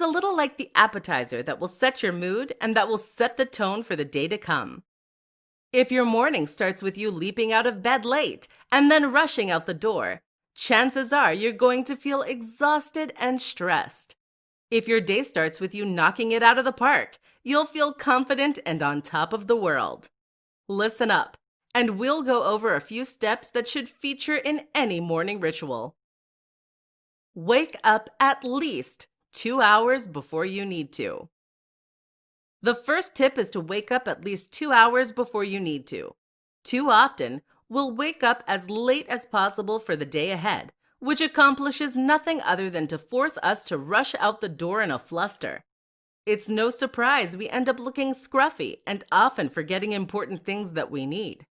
a little like the appetizer that will set your mood and that will set the tone for the day to come. If your morning starts with you leaping out of bed late and then rushing out the door, chances are you're going to feel exhausted and stressed. If your day starts with you knocking it out of the park, you'll feel confident and on top of the world. Listen up, and we'll go over a few steps that should feature in any morning ritual. Wake up at least 2 hours before you need to. The first tip is to wake up at least 2 hours before you need to. Too often, we'll wake up as late as possible for the day ahead, which accomplishes nothing other than to force us to rush out the door in a fluster. It's no surprise we end up looking scruffy and often forgetting important things that we need.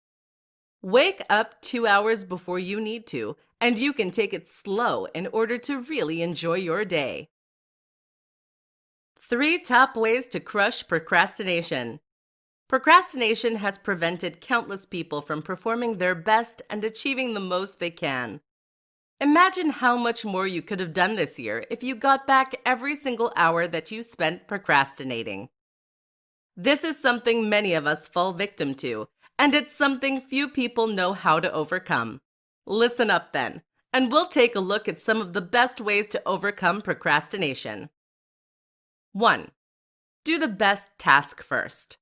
Wake up 2 hours before you need to, and you can take it slow in order to really enjoy your day. 3 top ways to crush procrastination. Procrastination has prevented countless people from performing their best and achieving the most they can. Imagine how much more you could have done this year if you got back every single hour that you spent procrastinating. This is something many of us fall victim to, and it's something few people know how to overcome. Listen up then, and we'll take a look at some of the best ways to overcome procrastination. 1. Do the best task first.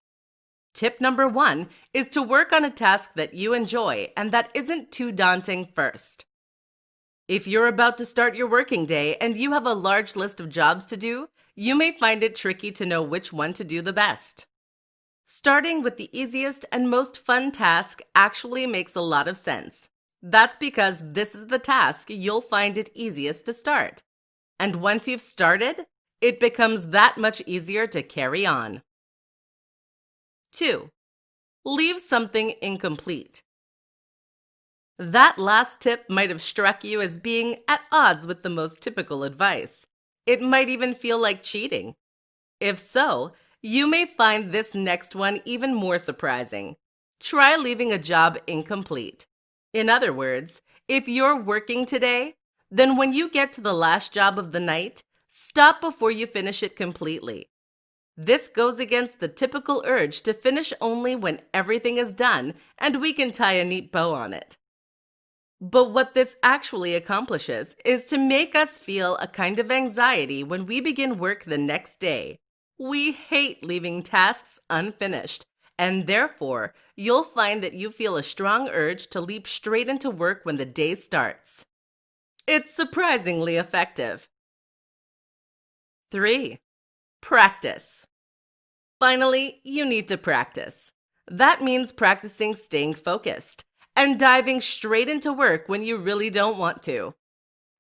Tip number 1 is to work on a task that you enjoy and that isn't too daunting first. If you're about to start your working day and you have a large list of jobs to do, you may find it tricky to know which one to do the best. Starting with the easiest and most fun task actually makes a lot of sense. That's because this is the task you'll find it easiest to start. And once you've started, it becomes that much easier to carry on. 2. Leave something incomplete. That last tip might have struck you as being at odds with the most typical advice. It might even feel like cheating. If so, you may find this next one even more surprising. Try leaving a job incomplete. In other words, if you're working today, then when you get to the last job of the night, stop before you finish it completely. This goes against the typical urge to finish only when everything is done and we can tie a neat bow on it. But what this actually accomplishes is to make us feel a kind of anxiety when we begin work the next day. We hate leaving tasks unfinished, and therefore, you'll find that you feel a strong urge to leap straight into work when the day starts. It's surprisingly effective. 3. Practice. Finally, you need to practice. That means practicing staying focused and diving straight into work when you really don't want to.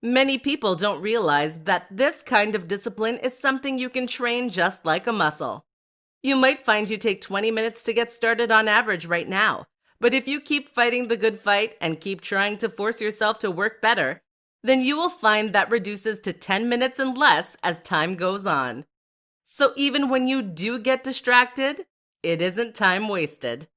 Many people don't realize that this kind of discipline is something you can train just like a muscle. You might find you take 20 minutes to get started on average right now, but if you keep fighting the good fight and keep trying to force yourself to work better, then you will find that reduces to 10 minutes and less as time goes on. So even when you do get distracted, it isn't time wasted.